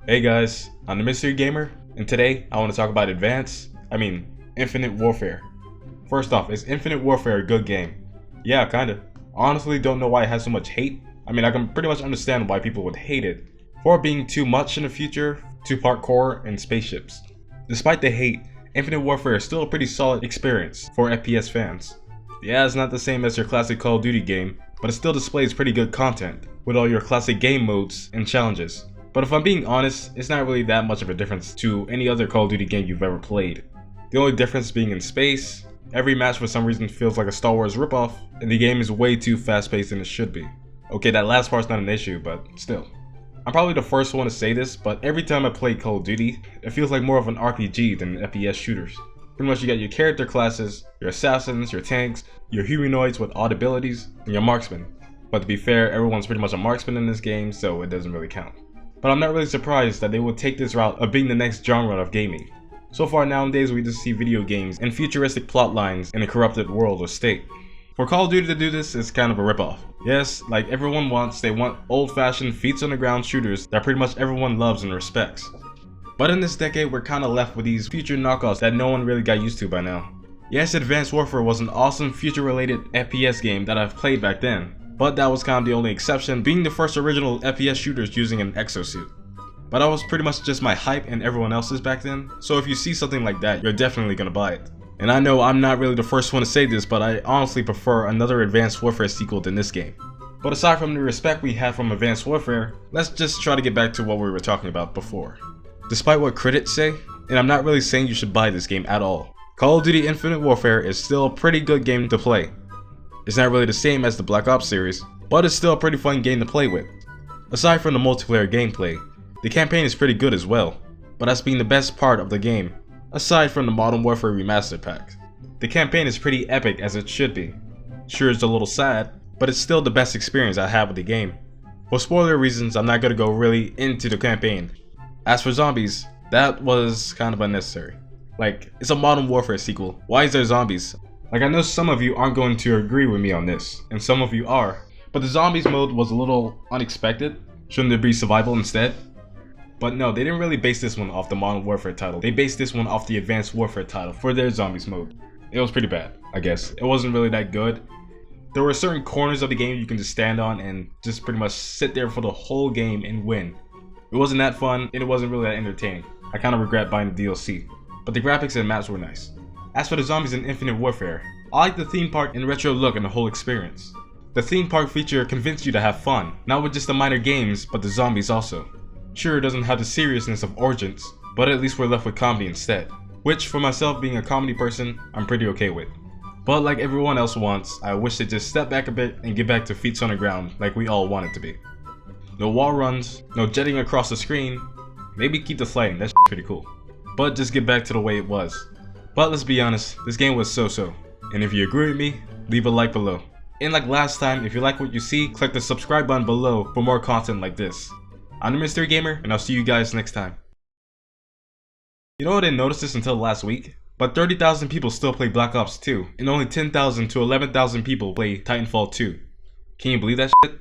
Hey guys, I'm the Mystery Gamer, and today I want to talk about Infinite Warfare. First off, is Infinite Warfare a good game? Yeah, kinda. Honestly, don't know why it has so much hate. I can pretty much understand why people would hate it. For it being too much in the future, too parkour, and spaceships. Despite the hate, Infinite Warfare is still a pretty solid experience for FPS fans. Yeah, it's not the same as your classic Call of Duty game, but it still displays pretty good content, with all your classic game modes and challenges. But if I'm being honest, it's not really that much of a difference to any other Call of Duty game you've ever played. The only difference being in space, every match for some reason feels like a Star Wars ripoff, and the game is way too fast paced than it should be. Okay, that last part's not an issue, but still. I'm probably the first one to say this, but every time I play Call of Duty, it feels like more of an RPG than FPS shooters. Pretty much you got your character classes, your assassins, your tanks, your humanoids with odd abilities, and your marksmen. But to be fair, everyone's pretty much a marksman in this game, so it doesn't really count. But I'm not really surprised that they would take this route of being the next genre of gaming. So far nowadays we just see video games and futuristic plot lines in a corrupted world or state. For Call of Duty to do this is kind of a ripoff. Yes, like everyone wants, they want old-fashioned feet on the ground shooters that pretty much everyone loves and respects. But in this decade we're kinda left with these future knockoffs that no one really got used to by now. Yes, Advanced Warfare was an awesome future-related FPS game that I've played back then. But that was kind of the only exception, being the first original FPS shooters using an exosuit. But that was pretty much just my hype and everyone else's back then, so if you see something like that, you're definitely gonna buy it. And I know I'm not really the first one to say this, but I honestly prefer another Advanced Warfare sequel than this game. But aside from the respect we had from Advanced Warfare, let's just try to get back to what we were talking about before. Despite what critics say, and I'm not really saying you should buy this game at all, Call of Duty Infinite Warfare is still a pretty good game to play. It's not really the same as the Black Ops series, but it's still a pretty fun game to play with. Aside from the multiplayer gameplay, the campaign is pretty good as well, but that's been the best part of the game, aside from the Modern Warfare Remastered pack. The campaign is pretty epic as it should be. Sure, it's a little sad, but it's still the best experience I have with the game. For spoiler reasons, I'm not going to go really into the campaign. As for zombies, that was kind of unnecessary. Like, it's a Modern Warfare sequel, why is there zombies? Like, I know some of you aren't going to agree with me on this, and some of you are, but the zombies mode was a little unexpected. Shouldn't there be survival instead? But no, they didn't really base this one off the Modern Warfare title. They based this one off the Advanced Warfare title for their zombies mode. It was pretty bad, I guess. It wasn't really that good. There were certain corners of the game you can just stand on and just pretty much sit there for the whole game and win. It wasn't that fun, and it wasn't really that entertaining. I kind of regret buying the DLC, but the graphics and maps were nice. As for the zombies in Infinite Warfare, I like the theme park and retro look and the whole experience. The theme park feature convinced you to have fun, not with just the minor games, but the zombies also. Sure, it doesn't have the seriousness of Origins, but at least we're left with comedy instead. Which, for myself being a comedy person, I'm pretty okay with. But like everyone else wants, I wish they'd just step back a bit and get back to feet on the ground like we all want it to be. No wall runs, no jetting across the screen, maybe keep the flying, that's pretty cool. But just get back to the way it was. But let's be honest, this game was so-so. And if you agree with me, leave a like below. And like last time, if you like what you see, click the subscribe button below for more content like this. I'm the Mystery Gamer, and I'll see you guys next time. You know I didn't notice this until last week, but 30,000 people still play Black Ops 2, and only 10,000 to 11,000 people play Titanfall 2. Can you believe that shit?